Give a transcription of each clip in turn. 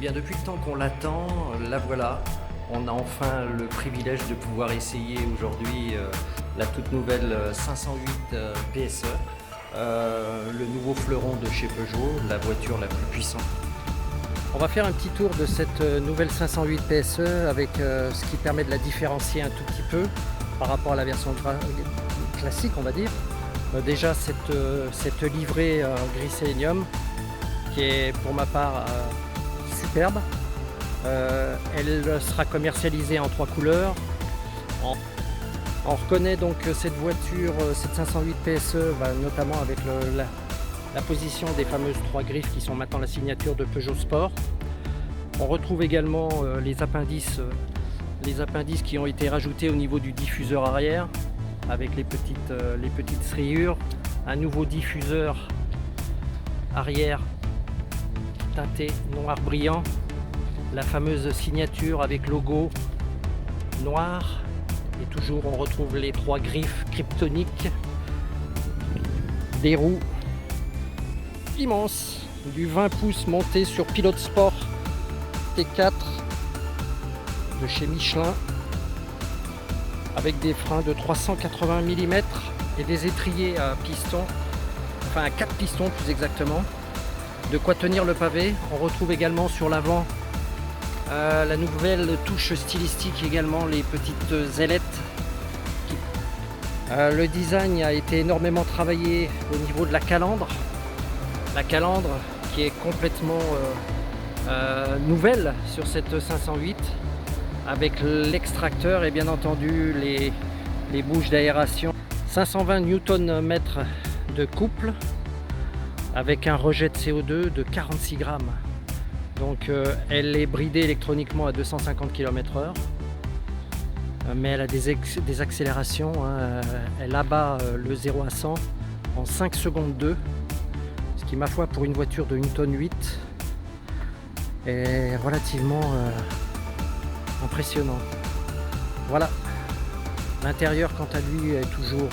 bien, depuis le temps qu'on l'attend, la voilà. On a enfin le privilège de pouvoir essayer aujourd'hui la toute nouvelle 508 PSE, le nouveau fleuron de chez Peugeot, la voiture la plus puissante. On va faire un petit tour de cette nouvelle 508 PSE avec ce qui permet de la différencier un tout petit peu par rapport à la version classique, on va dire. Déjà cette livrée gris sélénium qui est pour ma part superbe. Elle sera commercialisée en 3 couleurs. On reconnaît donc cette voiture, cette 508 PSE, notamment avec la position des fameuses 3 griffes qui sont maintenant la signature de Peugeot Sport. On retrouve également les appendices qui ont été rajoutés au niveau du diffuseur arrière avec les petites rayures, un nouveau diffuseur arrière teinté noir brillant, la fameuse signature avec logo noir, et toujours on retrouve les 3 griffes kryptoniques, des roues immenses, du 20 pouces monté sur pilote sport T4 de chez Michelin, avec des freins de 380 mm et des étriers à piston, enfin à 4 pistons plus exactement. De quoi tenir le pavé. On retrouve également sur l'avant la nouvelle touche stylistique, également les petites ailettes. Le design a été énormément travaillé au niveau de la calandre. La calandre qui est complètement nouvelle sur cette 508, avec l'extracteur et bien entendu les bouches d'aération. 520 Nm de couple avec un rejet de CO2 de 46 grammes. Donc elle est bridée électroniquement à 250 km/h, mais elle a des accélérations, hein. Elle abat le 0 à 100 en 5 secondes 2, ce qui, ma foi, pour une voiture de 1,8 tonne est relativement impressionnant. Voilà, l'intérieur quant à lui est toujours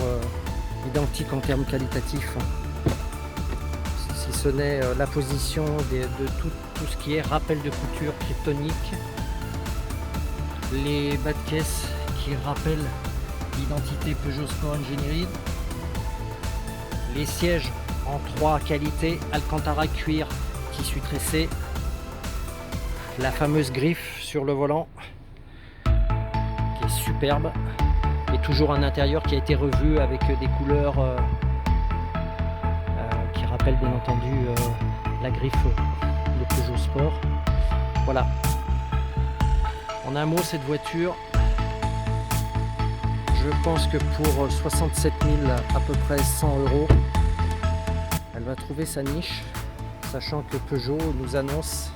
identique en termes qualitatifs, si ce n'est la position de tout ce qui est rappel de couture kryptonique, les bas de caisse qui rappellent l'identité Peugeot Sport Engineering, les sièges en 3 qualités, Alcantara cuir, tissu tressé, la fameuse griffe sur le volant qui est superbe, et toujours un intérieur qui a été revu avec des couleurs qui rappellent bien entendu la griffe de Peugeot Sport. Voilà. En un mot, cette voiture, je pense que pour 67 000, à peu près 100 €, elle va trouver sa niche, sachant que Peugeot nous annonce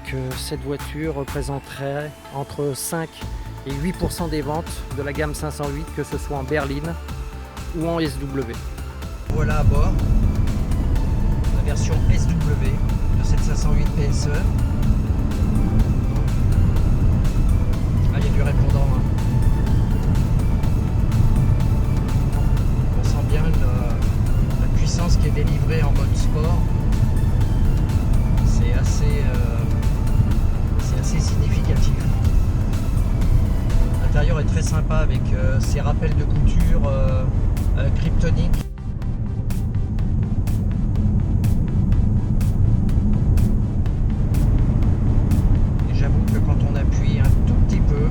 que cette voiture représenterait entre 5 et 8% des ventes de la gamme 508, que ce soit en berline ou en SW. Voilà à bord la version SW de cette 508 PSE. Ah, il y a du répondant, hein. On sent bien la puissance qui est délivrée en mode sport. C'est assez significatif. L'intérieur est très sympa avec ses rappels de couture kryptoniques. Et j'avoue que quand on appuie un tout petit peu,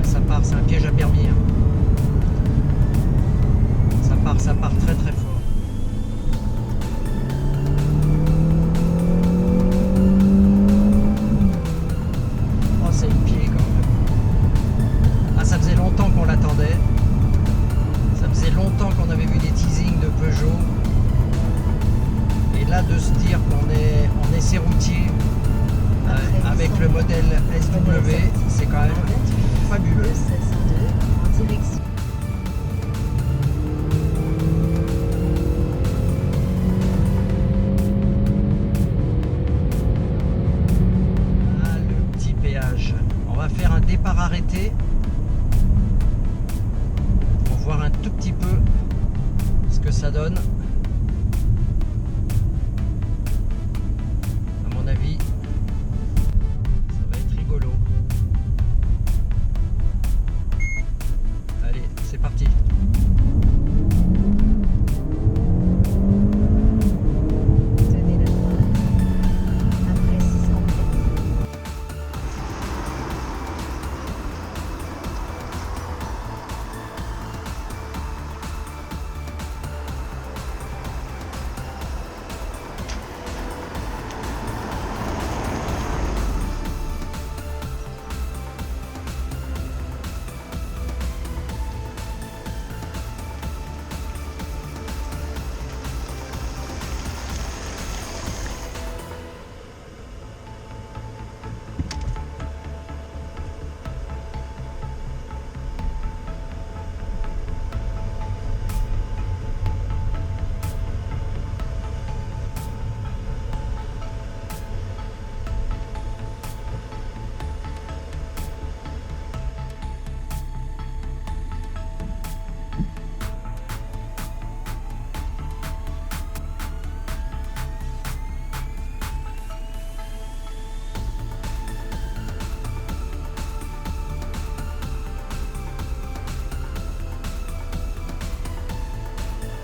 ça part, c'est un piège à permis, hein. Ça part très très fort. Oh, c'est une pied quand même. Ah, ça faisait longtemps qu'on l'attendait. Ça faisait longtemps qu'on avait vu des teasings de Peugeot. Et là, de se dire qu'on est en essai routier avec le modèle SW, c'est quand même fabuleux. En direction. On va faire un départ arrêté donne. À mon avis, ça va être rigolo. Allez, c'est parti. Tenez la droite. Après 100 mètres.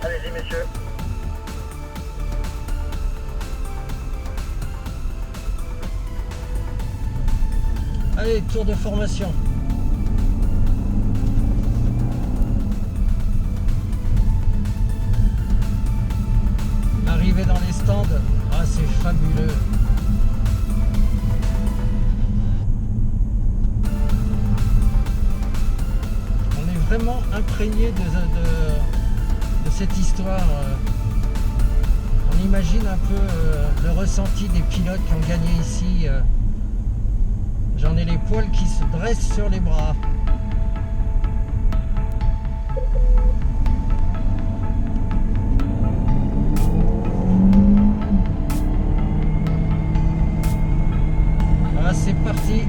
Allez-y, messieurs. Allez, tour de formation. Arrivé dans les stands, ah c'est fabuleux. On est vraiment imprégné de cette histoire. On imagine un peu le ressenti des pilotes qui ont gagné ici. J'en ai les poils qui se dressent sur les bras. Ah, c'est parti.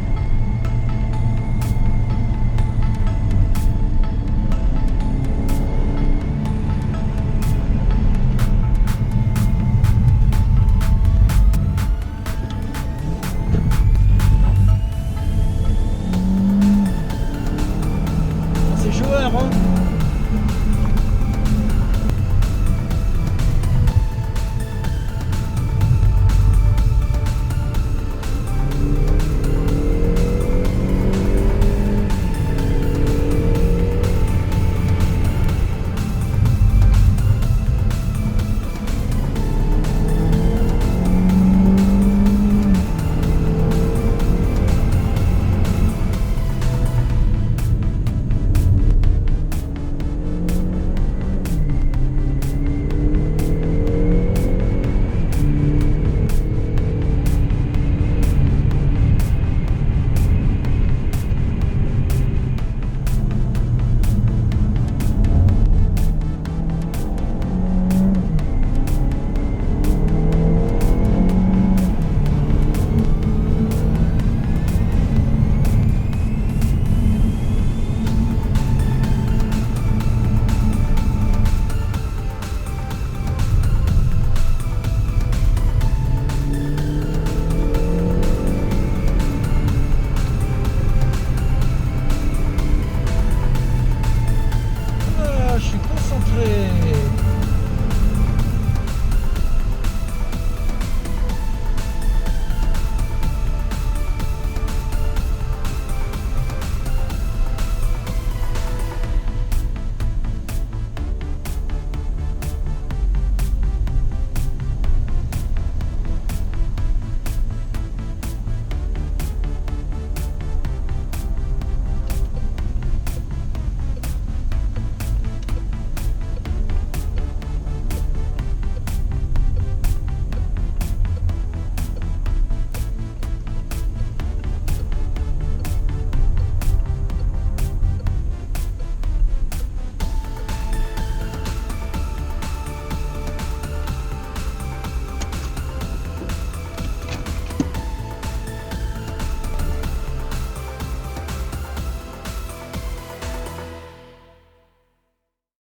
C'est joueur, hein.